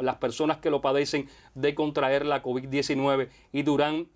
las personas que lo padecen de contraer la COVID-19 y Durán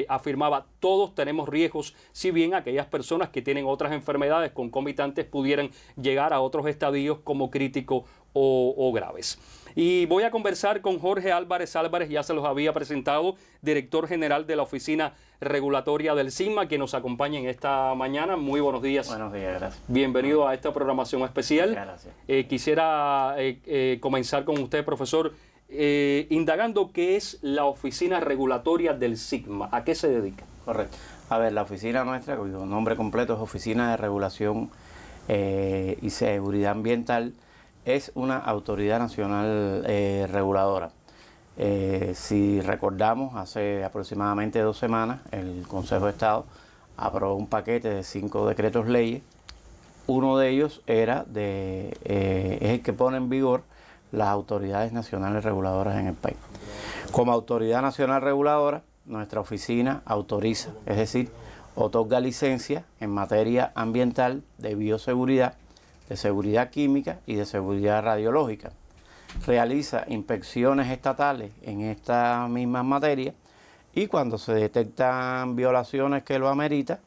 afirmaba, todos tenemos riesgos, si bien aquellas personas que tienen otras enfermedades concomitantes pudieran llegar a otros estadios como crítico o graves. Y voy a conversar con Jorge Álvarez, ya se los había presentado, director general de la Oficina Regulatoria del SIGMA, que nos acompaña en esta mañana. Muy buenos días. Buenos días, gracias. Bienvenido a esta programación especial. Gracias. Quisiera comenzar con usted, profesor, indagando qué es la Oficina Regulatoria del SIGMA. ¿A qué se dedica? Correcto. A ver, la oficina nuestra, cuyo nombre completo es Oficina de Regulación y Seguridad Ambiental, es una autoridad nacional reguladora. Si recordamos, hace aproximadamente 2 semanas el Consejo de Estado aprobó un paquete de 5 decretos leyes. Uno de ellos es el que pone en vigor las autoridades nacionales reguladoras en el país. Como autoridad nacional reguladora, nuestra oficina autoriza, es decir, otorga licencia en materia ambiental, de bioseguridad, de seguridad química y de seguridad radiológica. Realiza inspecciones estatales en estas mismas materias y cuando se detectan violaciones que lo ameritan,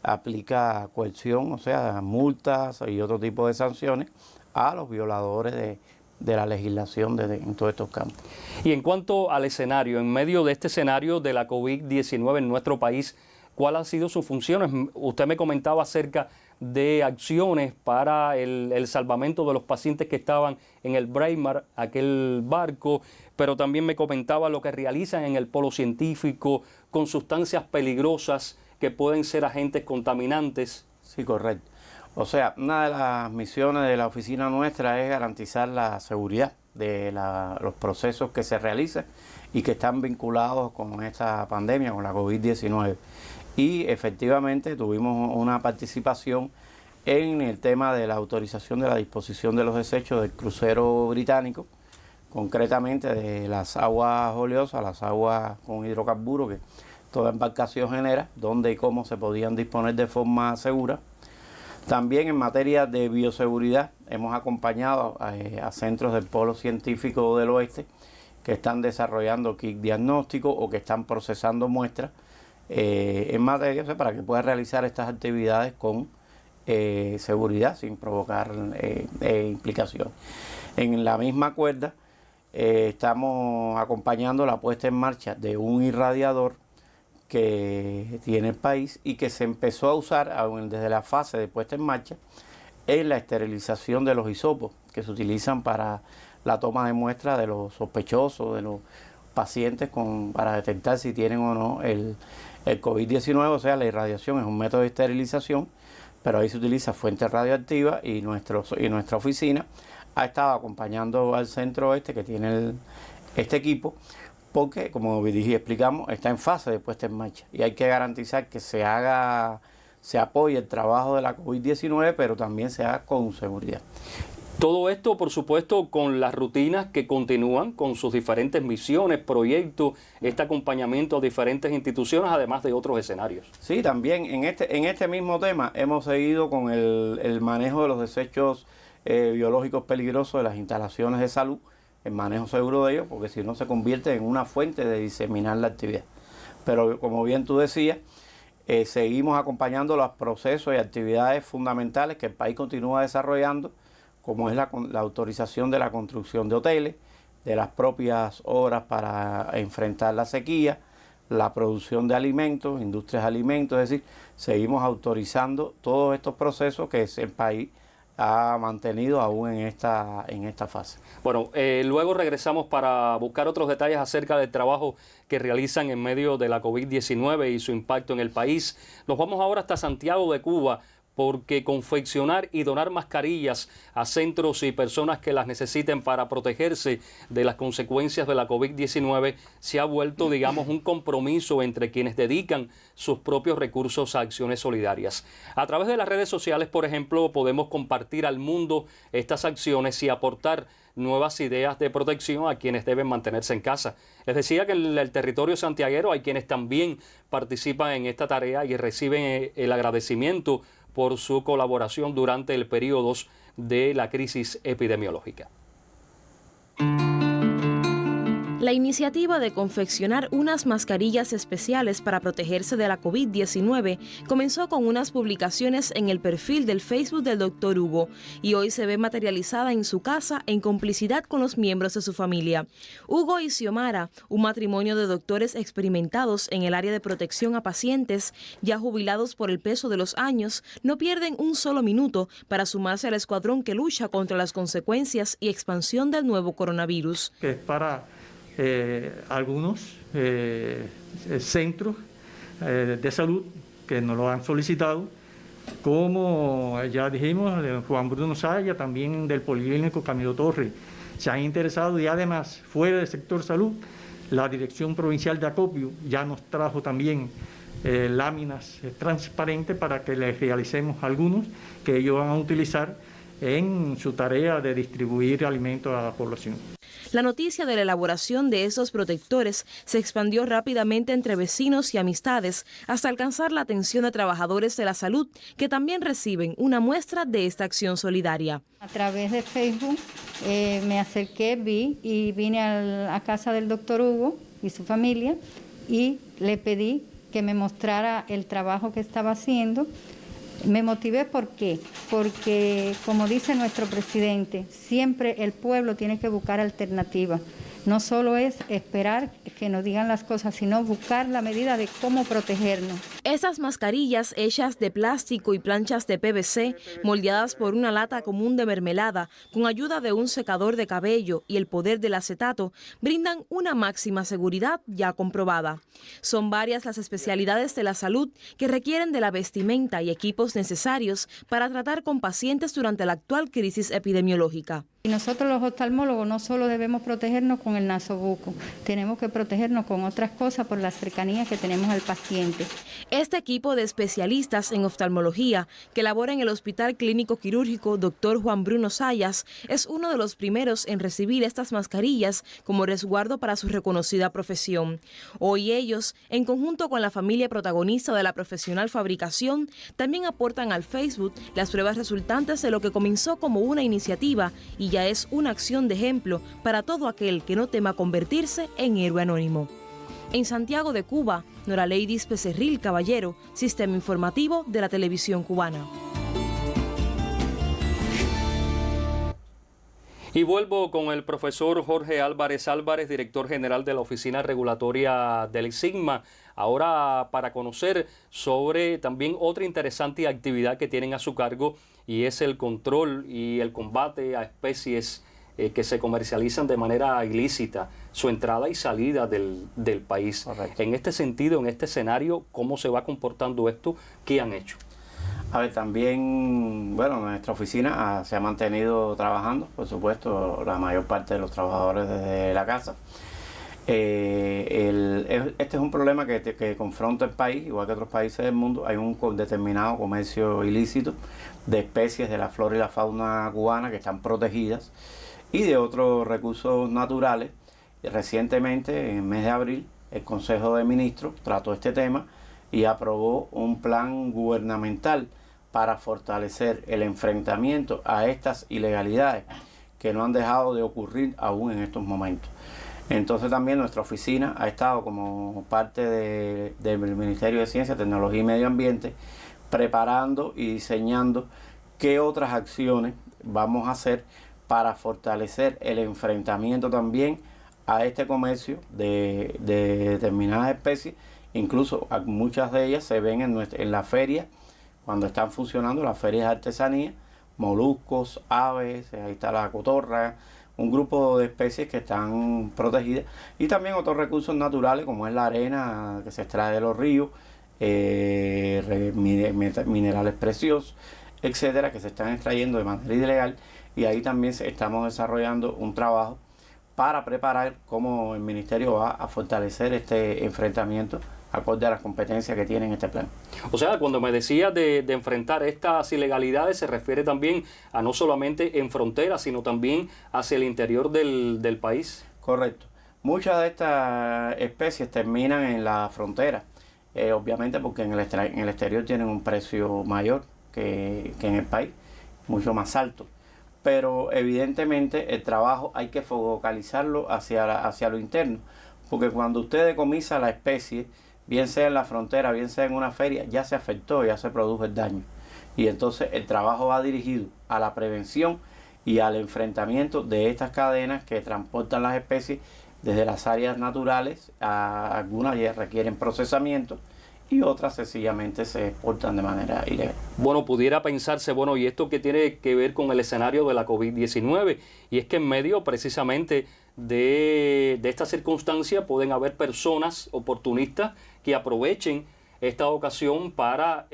aplica coerción, o sea, multas y otro tipo de sanciones a los violadores de la legislación en todos estos campos. Y en cuanto al escenario, en medio de este escenario de la COVID-19 en nuestro país, ¿cuáles han sido sus funciones? Usted me comentaba acerca de acciones para el salvamento de los pacientes que estaban en el Braemar, aquel barco, pero también me comentaba lo que realizan en el polo científico con sustancias peligrosas que pueden ser agentes contaminantes. Sí, correcto. O sea, una de las misiones de la oficina nuestra es garantizar la seguridad de los procesos que se realizan y que están vinculados con esta pandemia, con la COVID-19. Y efectivamente tuvimos una participación en el tema de la autorización de la disposición de los desechos del crucero británico, concretamente de las aguas oleosas, las aguas con hidrocarburos que toda embarcación genera, dónde y cómo se podían disponer de forma segura. También en materia de bioseguridad hemos acompañado a centros del Polo Científico del Oeste que están desarrollando kit diagnósticos o que están procesando muestras en materia, o sea, para que pueda realizar estas actividades con seguridad sin provocar implicación. En la misma cuerda estamos acompañando la puesta en marcha de un irradiador que tiene el país y que se empezó a usar desde la fase de puesta en marcha en la esterilización de los hisopos que se utilizan para la toma de muestras de los sospechosos, de los pacientes para detectar si tienen o no el COVID-19, o sea, la irradiación es un método de esterilización, pero ahí se utiliza fuentes radioactivas y nuestra oficina ha estado acompañando al centro oeste que tiene este equipo, porque, como explicamos, está en fase de puesta en marcha y hay que garantizar que se apoye el trabajo de la COVID-19, pero también se haga con seguridad. Todo esto, por supuesto, con las rutinas que continúan, con sus diferentes misiones, proyectos, este acompañamiento a diferentes instituciones, además de otros escenarios. Sí, también en este mismo tema hemos seguido con el manejo de los desechos biológicos peligrosos de las instalaciones de salud, el manejo seguro de ellos, porque si no se convierte en una fuente de diseminar la actividad. Pero como bien tú decías, seguimos acompañando los procesos y actividades fundamentales que el país continúa desarrollando, como es la autorización de la construcción de hoteles, de las propias obras para enfrentar la sequía, la producción de alimentos, industrias de alimentos, es decir, seguimos autorizando todos estos procesos que el país ha mantenido aún en esta fase. Bueno, luego regresamos para buscar otros detalles acerca del trabajo que realizan en medio de la COVID-19 y su impacto en el país. Nos vamos ahora hasta Santiago de Cuba, porque confeccionar y donar mascarillas a centros y personas que las necesiten para protegerse de las consecuencias de la COVID-19 se ha vuelto, digamos, un compromiso entre quienes dedican sus propios recursos a acciones solidarias. A través de las redes sociales, por ejemplo, podemos compartir al mundo estas acciones y aportar nuevas ideas de protección a quienes deben mantenerse en casa. Les decía que en el territorio santiaguero hay quienes también participan en esta tarea y reciben el agradecimiento por su colaboración durante el periodo de la crisis epidemiológica. La iniciativa de confeccionar unas mascarillas especiales para protegerse de la COVID-19 comenzó con unas publicaciones en el perfil del Facebook del Dr. Hugo y hoy se ve materializada en su casa en complicidad con los miembros de su familia. Hugo y Xiomara, un matrimonio de doctores experimentados en el área de protección a pacientes, ya jubilados por el peso de los años, no pierden un solo minuto para sumarse al escuadrón que lucha contra las consecuencias y expansión del nuevo coronavirus. Que es para algunos centros de salud que nos lo han solicitado, como ya dijimos, Juan Bruno Sayas, también del Policlínico Camilo Torres, se han interesado, y además fuera del sector salud, la Dirección Provincial de Acopio ya nos trajo también láminas transparentes para que les realicemos algunos que ellos van a utilizar en su tarea de distribuir alimentos a la población. La noticia de la elaboración de estos protectores se expandió rápidamente entre vecinos y amistades hasta alcanzar la atención de trabajadores de la salud que también reciben una muestra de esta acción solidaria. A través de Facebook me acerqué, vi y vine a casa del doctor Hugo y su familia y le pedí que me mostrara el trabajo que estaba haciendo. Me motivé, ¿por qué? Porque, como dice nuestro presidente, siempre el pueblo tiene que buscar alternativas. No solo es esperar que nos digan las cosas, sino buscar la medida de cómo protegernos. Estas mascarillas hechas de plástico y planchas de PVC, moldeadas por una lata común de mermelada, con ayuda de un secador de cabello y el poder del acetato, brindan una máxima seguridad ya comprobada. Son varias las especialidades de la salud que requieren de la vestimenta y equipos necesarios para tratar con pacientes durante la actual crisis epidemiológica. Y nosotros los oftalmólogos no solo debemos protegernos con el nasobuco, tenemos que protegernos con otras cosas por la cercanía que tenemos al paciente. Este equipo de especialistas en oftalmología que labora en el Hospital Clínico Quirúrgico Dr. Juan Bruno Sayas es uno de los primeros en recibir estas mascarillas como resguardo para su reconocida profesión. Hoy ellos, en conjunto con la familia protagonista de la profesional fabricación, también aportan al Facebook las pruebas resultantes de lo que comenzó como una iniciativa y ya es una acción de ejemplo para todo aquel que no tema convertirse en héroe anónimo. En Santiago de Cuba, Noraleidis Becerril Caballero, Sistema Informativo de la Televisión Cubana. Y vuelvo con el profesor Jorge Álvarez Álvarez, director general de la Oficina Regulatoria del SIGMA, ahora para conocer sobre también otra interesante actividad que tienen a su cargo, y es el control y el combate a especies que se comercializan de manera ilícita, su entrada y salida del país. Correcto. En este sentido, en este escenario, ¿cómo se va comportando esto? ¿Qué han hecho? A ver, también, bueno, nuestra oficina se ha mantenido trabajando, por supuesto, la mayor parte de los trabajadores desde la casa. Este es un problema que confronta el país, igual que otros países del mundo. Hay un determinado comercio ilícito de especies de la flora y la fauna cubana que están protegidas y de otros recursos naturales. Recientemente, en el mes de abril, el Consejo de Ministros trató este tema y aprobó un plan gubernamental para fortalecer el enfrentamiento a estas ilegalidades que no han dejado de ocurrir aún en estos momentos. Entonces también nuestra oficina ha estado como parte del Ministerio de Ciencia, Tecnología y Medio Ambiente preparando y diseñando qué otras acciones vamos a hacer para fortalecer el enfrentamiento también a este comercio de determinadas especies. Incluso muchas de ellas se ven en la feria, cuando están funcionando las ferias de artesanía, moluscos, aves, ahí está la cotorra, un grupo de especies que están protegidas, y también otros recursos naturales como es la arena que se extrae de los ríos, minerales preciosos, etcétera, que se están extrayendo de manera ilegal, y ahí también estamos desarrollando un trabajo para preparar cómo el Ministerio va a fortalecer este enfrentamiento acorde a las competencias que tiene en este plan. O sea, cuando me decía de enfrentar estas ilegalidades, se refiere también a no solamente en fronteras, sino también hacia el interior del país. Correcto. Muchas de estas especies terminan en la frontera, obviamente porque en el exterior tienen un precio mayor que en el país, mucho más alto. pero evidentemente el trabajo hay que focalizarlo hacia lo interno, porque cuando usted decomisa la especie, bien sea en la frontera, bien sea en una feria, ya se afectó, ya se produjo el daño. Y entonces el trabajo va dirigido a la prevención y al enfrentamiento de estas cadenas que transportan las especies desde las áreas naturales, a algunas ya requieren procesamiento y otras sencillamente se exportan de manera ilegal. Bueno, pudiera pensarse, bueno, ¿y esto qué tiene que ver con el escenario de la COVID-19? Y es que en medio precisamente de esta circunstancia pueden haber personas oportunistas que aprovechen esta ocasión para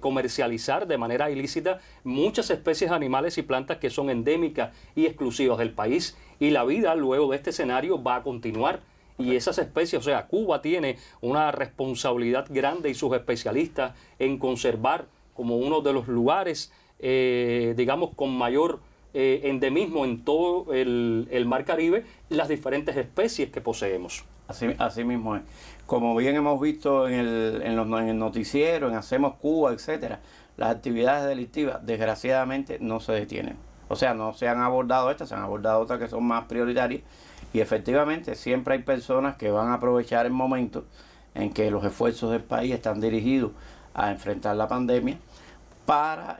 comercializar de manera ilícita muchas especies animales y plantas que son endémicas y exclusivas del país. Y la vida luego de este escenario va a continuar. Y esas especies, o sea, Cuba tiene una responsabilidad grande y sus especialistas en conservar como uno de los lugares, digamos, con mayor endemismo en todo el Mar Caribe, las diferentes especies que poseemos. Así mismo es. Como bien hemos visto en el noticiero, en Hacemos Cuba, etcétera, las actividades delictivas desgraciadamente no se detienen. O sea, no se han abordado estas, se han abordado otras que son más prioritarias. Y efectivamente siempre hay personas que van a aprovechar el momento en que los esfuerzos del país están dirigidos a enfrentar la pandemia para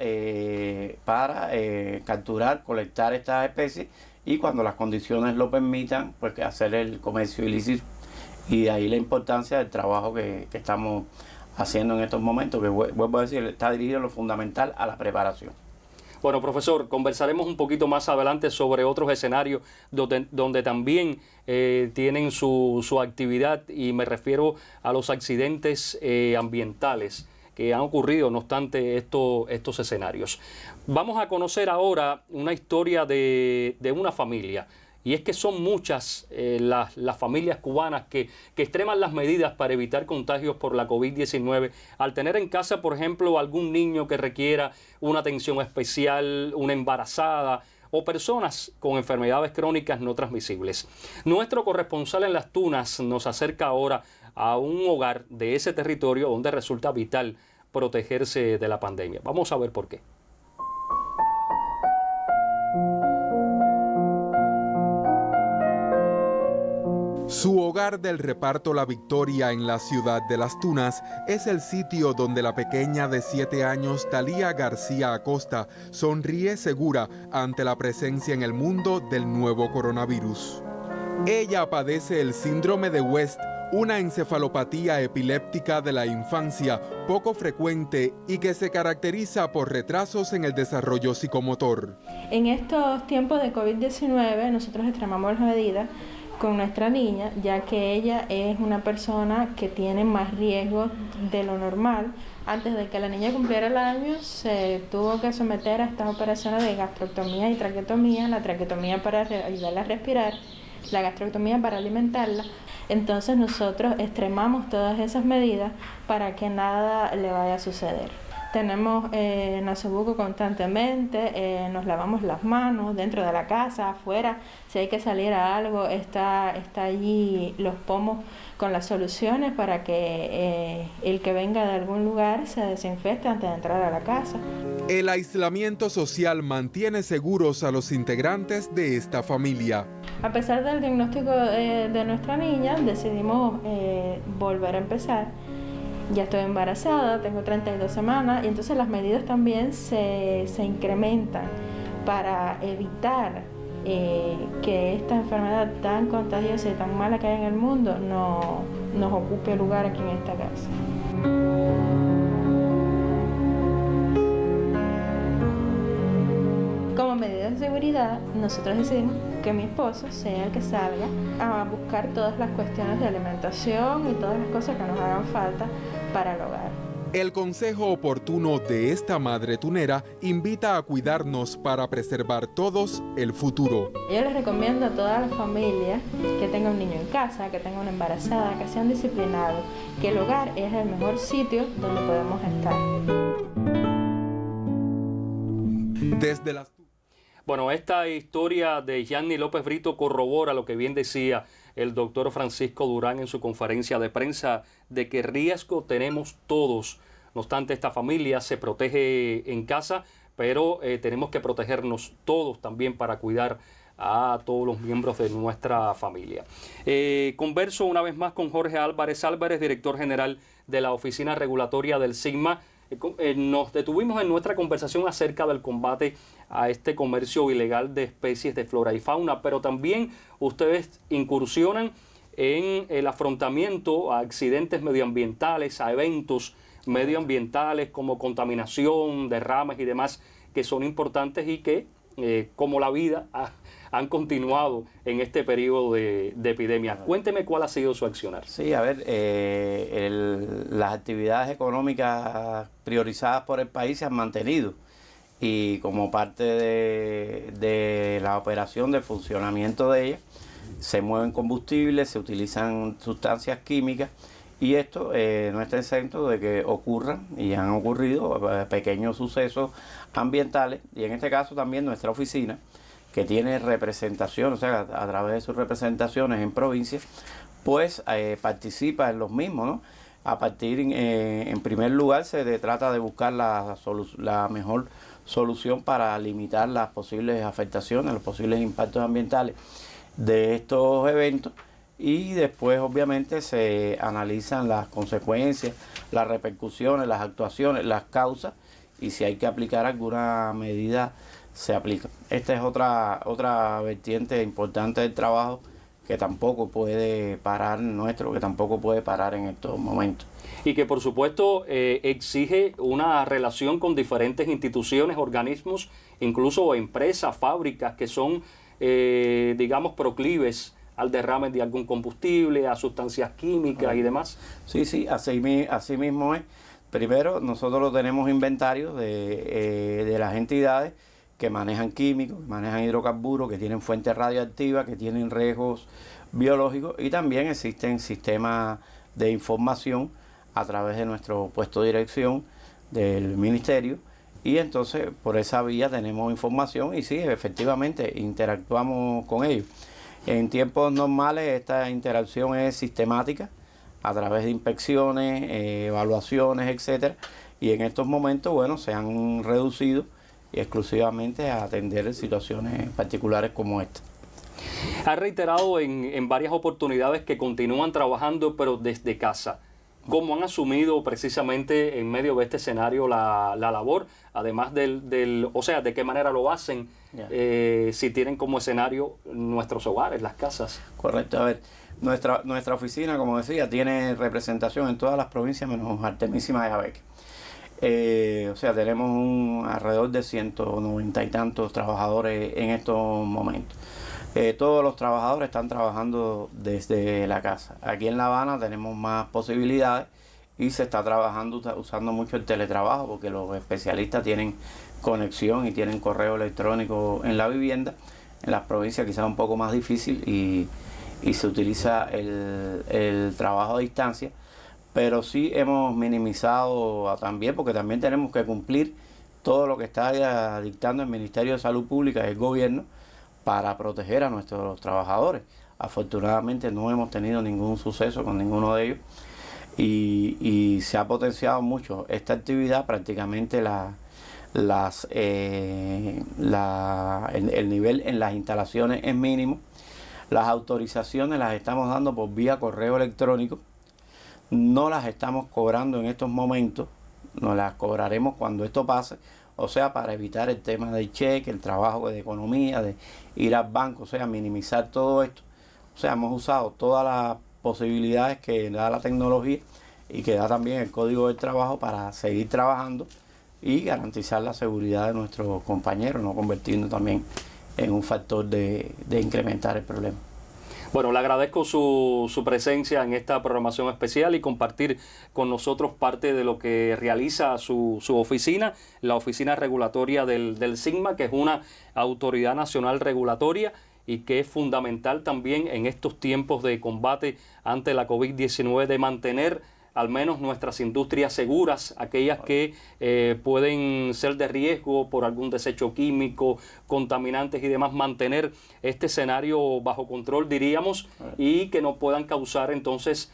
capturar, colectar estas especies y cuando las condiciones lo permitan, pues hacer el comercio ilícito. Y de ahí la importancia del trabajo que estamos haciendo en estos momentos, que vuelvo a decir, está dirigido en lo fundamental a la preparación. Bueno, profesor, conversaremos un poquito más adelante sobre otros escenarios donde también tienen su actividad, y me refiero a los accidentes ambientales que han ocurrido, no obstante, estos escenarios. Vamos a conocer ahora una historia de una familia. Y es que son muchas las familias cubanas que extreman las medidas para evitar contagios por la COVID-19 al tener en casa, por ejemplo, algún niño que requiera una atención especial, una embarazada o personas con enfermedades crónicas no transmisibles. Nuestro corresponsal en Las Tunas nos acerca ahora a un hogar de ese territorio donde resulta vital protegerse de la pandemia. Vamos a ver por qué. Su hogar del reparto La Victoria en la ciudad de Las Tunas es el sitio donde la pequeña de 7 años, Talía García Acosta, sonríe segura ante la presencia en el mundo del nuevo coronavirus. Ella padece el síndrome de West, una encefalopatía epiléptica de la infancia poco frecuente y que se caracteriza por retrasos en el desarrollo psicomotor. En estos tiempos de COVID-19 nosotros extremamos las medidas con nuestra niña, ya que ella es una persona que tiene más riesgo de lo normal. Antes de que la niña cumpliera el año, se tuvo que someter a estas operaciones de gastrectomía y traqueotomía, la traqueotomía para ayudarla a respirar, la gastrectomía para alimentarla. Entonces nosotros extremamos todas esas medidas para que nada le vaya a suceder. Tenemos nasobuco constantemente, nos lavamos las manos dentro de la casa, afuera. Si hay que salir a algo, está allí los pomos con las soluciones para que el que venga de algún lugar se desinfecte antes de entrar a la casa. El aislamiento social mantiene seguros a los integrantes de esta familia. A pesar del diagnóstico de nuestra niña, decidimos volver a empezar. Ya estoy embarazada, tengo 32 semanas y entonces las medidas también se incrementan para evitar que esta enfermedad tan contagiosa y tan mala que hay en el mundo no nos ocupe lugar aquí en esta casa. Como medida de seguridad, nosotros decidimos que mi esposo sea el que salga a buscar todas las cuestiones de alimentación y todas las cosas que nos hagan falta para el hogar. El consejo oportuno de esta madre tunera invita a cuidarnos para preservar todos el futuro. Yo les recomiendo a todas las familias que tengan un niño en casa, que tengan una embarazada, que sean disciplinados, que el hogar es el mejor sitio donde podemos estar. Desde las... Bueno, esta historia de Yanni López Brito corrobora lo que bien decía el doctor Francisco Durán en su conferencia de prensa, de que riesgo tenemos todos. No obstante, esta familia se protege en casa, pero tenemos que protegernos todos también para cuidar a todos los miembros de nuestra familia. Converso una vez más con Jorge Álvarez, director general de la Oficina Regulatoria del SIGMA. Nos detuvimos en nuestra conversación acerca del combate a este comercio ilegal de especies de flora y fauna, pero también ustedes incursionan en el afrontamiento a accidentes medioambientales, a eventos medioambientales como contaminación, derrames y demás, que son importantes y que, como la vida, han continuado en este periodo de epidemia. Cuénteme cuál ha sido su accionar. Sí, a ver, las actividades económicas priorizadas por el país se han mantenido y como parte de la operación, del funcionamiento de ellas, se mueven combustibles, se utilizan sustancias químicas y esto no está exento de que ocurran y han ocurrido pequeños sucesos ambientales y en este caso también nuestra oficina, que tiene representación, o sea, a través de sus representaciones en provincias, pues participa en los mismos, ¿no? A partir, en primer lugar, se trata de buscar la mejor solución para limitar las posibles afectaciones, los posibles impactos ambientales de estos eventos y después obviamente se analizan las consecuencias, las repercusiones, las actuaciones, las causas y si hay que aplicar alguna medida se aplica. Esta es otra vertiente importante del trabajo que tampoco puede parar que tampoco puede parar en estos momentos. Y que por supuesto exige una relación con diferentes instituciones, organismos, incluso empresas, fábricas que son, digamos, proclives al derrame de algún combustible, a sustancias químicas y demás. Sí, así mismo es. Primero, nosotros tenemos inventarios de las entidades que manejan químicos, que manejan hidrocarburos, que tienen fuentes radioactivas, que tienen riesgos biológicos y también existen sistemas de información a través de nuestro puesto de dirección del ministerio y entonces por esa vía tenemos información y sí, efectivamente interactuamos con ellos. En tiempos normales esta interacción es sistemática a través de inspecciones, evaluaciones, etcétera, y en estos momentos, bueno, se han reducido exclusivamente a atender situaciones particulares como esta. Ha reiterado en varias oportunidades que continúan trabajando pero desde casa. ¿Cómo han asumido precisamente en medio de este escenario la labor? Además o sea, ¿de qué manera lo hacen si tienen como escenario nuestros hogares, las casas? Correcto, a ver, nuestra oficina, como decía, tiene representación en todas las provincias menos Artemísima de Abeque. O sea, tenemos alrededor de 190 y tantos trabajadores en estos momentos. Todos los trabajadores están trabajando desde la casa. Aquí en La Habana tenemos más posibilidades y se está trabajando usando mucho el teletrabajo porque los especialistas tienen conexión y tienen correo electrónico en la vivienda. En las provincias quizás un poco más difícil y se utiliza el trabajo a distancia. Pero sí hemos minimizado también, porque también tenemos que cumplir todo lo que está dictando el Ministerio de Salud Pública y el gobierno para proteger a nuestros trabajadores. Afortunadamente no hemos tenido ningún suceso con ninguno de ellos y se ha potenciado mucho esta actividad. Prácticamente el nivel en las instalaciones es mínimo. Las autorizaciones las estamos dando por vía correo electrónico. No las estamos cobrando en estos momentos, nos las cobraremos cuando esto pase, o sea, para evitar el tema del cheque, el trabajo de economía, de ir al banco, o sea, minimizar todo esto. O sea, hemos usado todas las posibilidades que da la tecnología y que da también el Código del Trabajo para seguir trabajando y garantizar la seguridad de nuestros compañeros, no convirtiendo también en un factor de incrementar el problema. Bueno, le agradezco su presencia en esta programación especial y compartir con nosotros parte de lo que realiza su oficina, la Oficina Regulatoria del SIGMA, que es una autoridad nacional regulatoria y que es fundamental también en estos tiempos de combate ante la COVID-19 de mantener al menos nuestras industrias seguras, aquellas que pueden ser de riesgo por algún desecho químico, contaminantes y demás, mantener este escenario bajo control, diríamos, y que no puedan causar entonces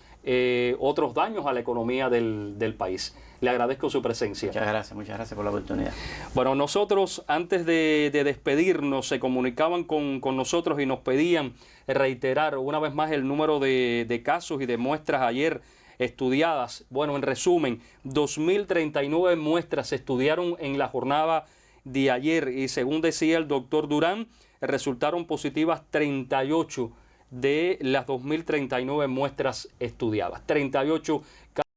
otros daños a la economía del país. Le agradezco su presencia. Muchas gracias por la oportunidad. Bueno, nosotros antes de despedirnos se comunicaban con nosotros y nos pedían reiterar una vez más el número de casos y de muestras ayer estudiadas. Bueno, en resumen, 2.039 muestras se estudiaron en la jornada de ayer y según decía el doctor Durán, resultaron positivas 38 de las 2.039 muestras estudiadas. 38 casos.